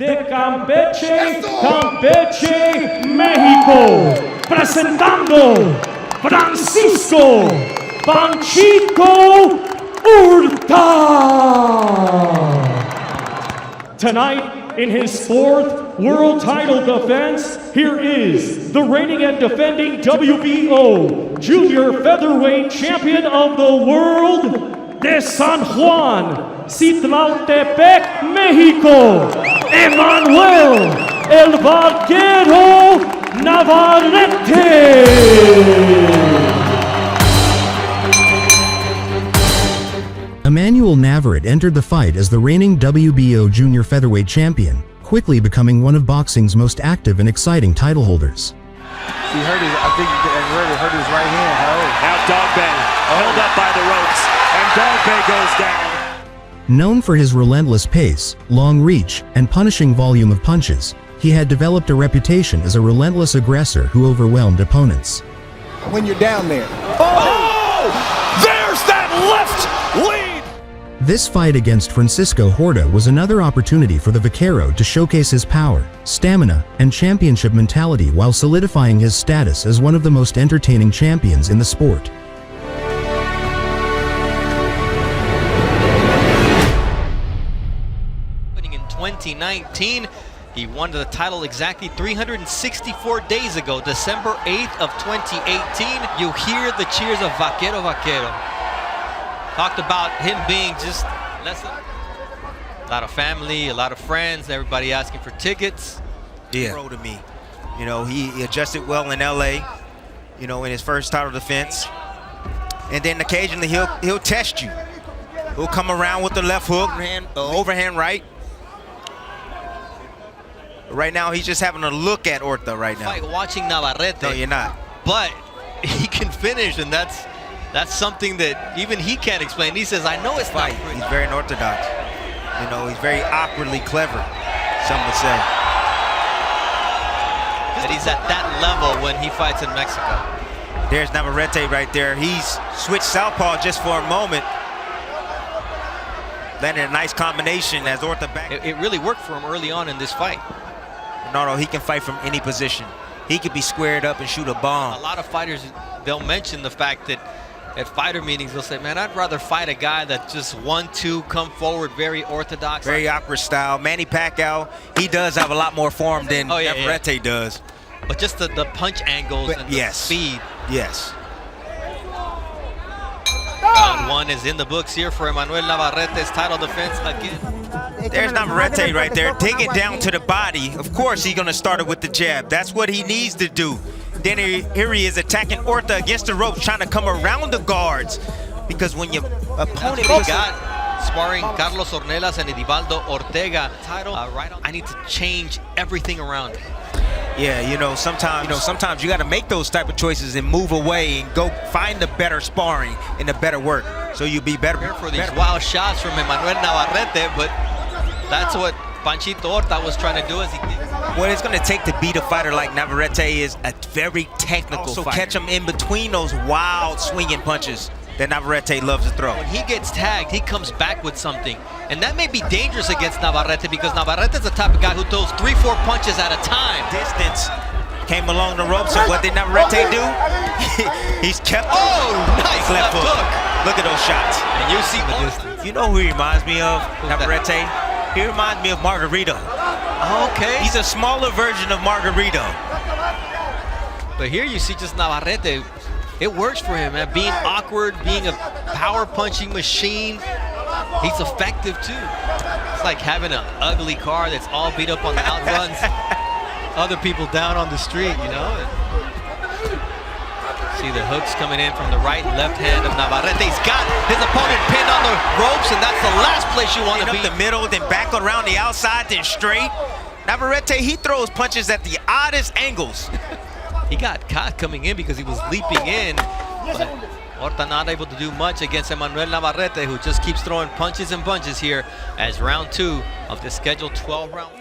de Campeche, Campeche, México, presentando Francisco Panchito Horta. Tonight, in his fourth world title defense, here is the reigning and defending WBO Junior Featherweight Champion of the World de San Juan, Citlaltepec, Mexico, Emanuel El Vaquero Navarrete. Emanuel Navarrete entered the fight as the reigning WBO Junior Featherweight Champion, quickly becoming one of boxing's most active and exciting title holders. He hurt his, I think he hurt his right hand. Now Dogbe held up by the ropes, and Dogbe goes down. Known for his relentless pace, long reach, and punishing volume of punches, he had developed a reputation as a relentless aggressor who overwhelmed opponents. When you're down there. Oh! There's that left lead! This fight against Francisco Horta was another opportunity for the Vaquero to showcase his power, stamina, and championship mentality while solidifying his status as one of the most entertaining champions in the sport. In 2019, he won the title exactly 364 days ago, December 8th of 2018. You hear the cheers of Vaquero, Vaquero. Talked about him being just less than a lot of family, a lot of friends, everybody asking for tickets. Yeah. To me, you know, he adjusted well in LA, you know, in his first title defense, and then occasionally he'll test you. He'll come around with the left hook, overhand right. Right now, he's just having a look at Horta right now. Like watching Navarrete. No, you're not. But he can finish, and that's something that even he can't explain. He says, I know it's not pretty. He's very unorthodox. You know, he's very awkwardly clever, some would say. That he's at that level when he fights in Mexico. There's Navarrete right there. He's switched southpaw just for a moment. Landed a nice combination as Horta back. It really worked for him early on in this fight. No, he can fight from any position. He could be squared up and shoot a bomb. A lot of fighters, they'll mention the fact that at fighter meetings, they'll say, man, I'd rather fight a guy that just 1-2, come forward, very orthodox. Very awkward style. Manny Pacquiao, he does have a lot one form than Navarrete does. But just the punch angles and the speed. Yes. Round one is in the books here for Emanuel Navarrete's title defense again. There's Navarrete right there, digging down to the body. Of course, he's going to start it with the jab. That's what he needs to do. Then here he is attacking Horta against the ropes, trying to come around the guards. Because when your opponent got sparring Carlos Ornelas and Edivaldo Ortega title, I need to change everything around. Yeah, sometimes you got to make those type of choices and move away and go find the better sparring and the better work, so you'll be better for these wild shots from Emanuel Navarrete. But that's what Panchito Horta was trying to do as he did. What it's going to take to beat a fighter like Navarrete is a very technical fighter. Catch him in between those wild swinging punches that Navarrete loves to throw. When he gets tagged, he comes back with something. And that may be dangerous against Navarrete because Navarrete is the type of guy who throws 3-4 punches at a time. Distance came along the ropes, and what did Navarrete do? He's kept nice left hook. Look at those shots. And you see the distance. You know who he reminds me of, Navarrete? He reminds me of Margarito. Okay. He's a smaller version of Margarito. But here you see just Navarrete. It works for him, man. Being awkward, being a power punching machine. He's effective too. It's like having an ugly car that's all beat up on the outruns other people down on the street, you know? See the hooks coming in from the right and left hand of Navarrete. He's got his opponent pinned on the ropes, and that's the last place you want to be. Up the middle, then back around the outside, then straight. Navarrete, he throws punches at the oddest angles. He got caught coming in because he was leaping in, but Horta not able to do much against Emanuel Navarrete, who just keeps throwing punches and bunches here as round 2 of the scheduled 12 round.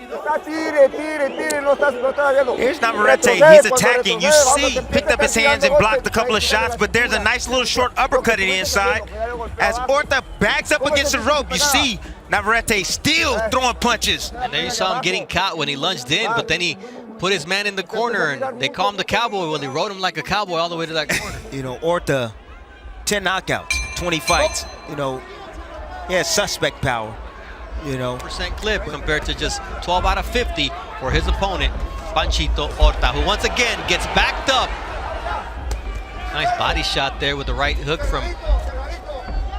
Here's Navarrete, he's attacking. You see, picked up his hands and blocked a couple of shots, but there's a nice little short uppercut in the inside. As Horta backs up against the rope, you see Navarrete still throwing punches. And there you saw him getting caught when he lunged in, but then he put his man in the corner, and they call him the cowboy. Well, he rode him like a cowboy all the way to that corner. You know, Horta, 10 knockouts, 20 fights. You know, he has suspect power. You know, % clip compared to just 12 out of 50 for his opponent, Panchito Horta, who once again gets backed up. Nice body shot there with the right hook from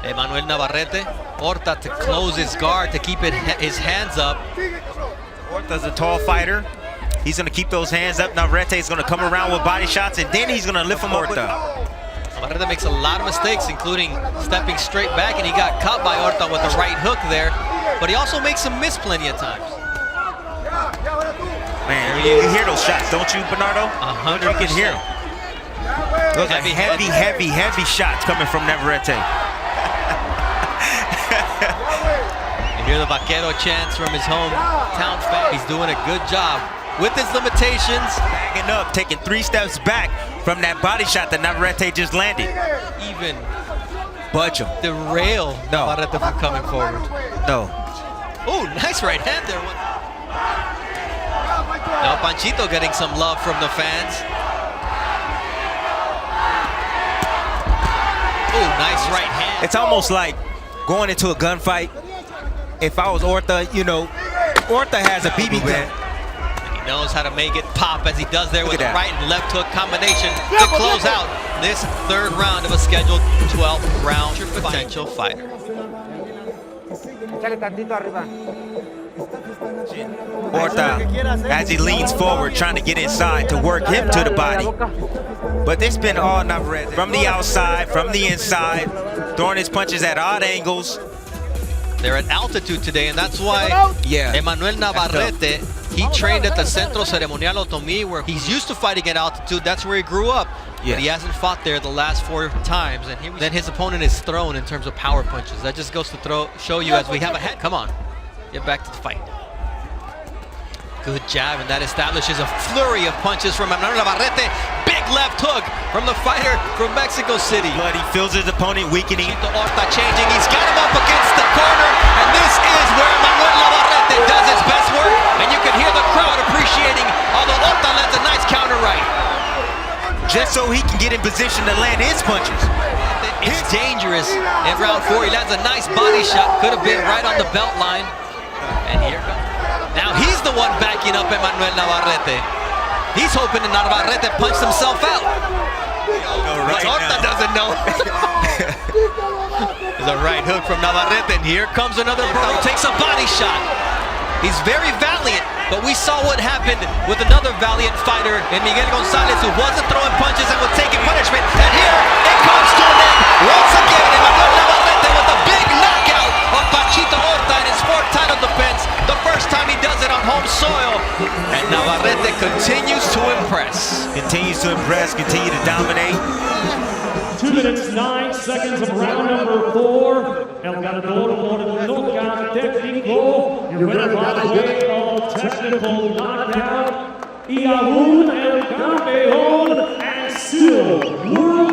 Emanuel Navarrete. Horta to close his guard, to keep his hands up. Horta's a tall fighter. He's going to keep those hands up. Navarrete's going to come around with body shots, and then he's going to lift him up. Navarrete makes a lot of mistakes, including stepping straight back, and he got caught by Horta with the right hook there. But he also makes him miss plenty of times. Man, you hear those shots, don't you, Bernardo? 100%. You can hear them. Those are heavy shots coming from Navarrete. You hear the Vaquero chants from his hometown fans. He's doing a good job with his limitations. Backing up, taking 3 steps back from that body shot that Navarrete just landed. Even budge him. Derail Navarrete from coming forward. No. Oh, nice right hand there. Now Panchito getting some love from the fans. Oh, nice right hand. It's almost like going into a gunfight. If I was Horta, you know, Horta has a BB gun. And he knows how to make it pop as he does there with the right and left hook combination to close out this 3rd round of a scheduled 12th round potential fighter. Horta, as he leans forward, trying to get inside to work him to the body. But it's been all Navarrete. From the outside, from the inside, throwing his punches at odd angles. They're at altitude today, and that's why Emanuel Navarrete, he trained at the Centro Ceremonial Otomí, where he's used to fighting at altitude. That's where he grew up. But he hasn't fought there the last 4 times, and then his opponent is thrown in terms of power punches. That just goes to show you as we have a head. Come on, get back to the fight. Good jab, and that establishes a flurry of punches from Emanuel Navarrete. Big left hook from the fighter from Mexico City. But he feels his opponent weakening. Horta changing, he's got him up against the corner, and this is where Emanuel Navarrete does his best work, and you can hear the crowd appreciating, although Horta lands a nice counter right. Just so he can get in position to land his punches. It's dangerous in round 4. He lands a nice body shot, could have been right on the belt line, and here comes. Now he's the one backing up Emanuel Navarrete. He's hoping that Navarrete punched himself out. But Horta doesn't know. There's a right hook from Navarrete, and here comes another blow. Takes a body shot. He's very valiant, but we saw what happened with another valiant fighter in Miguel Gonzalez, who wasn't throwing punches and was taking punishment. And here it comes to an end. Once again, Emanuel Navarrete with a big knockout of Panchito Horta in his 4th title defense. The first time he does it on home soil. And Navarrete continues to impress. Continues to impress, continue to dominate. 2 minutes, 9 seconds of round number 4. El ganador por el knockout técnico. Your winner by the way of technical knockout. Y aún el campeón and still world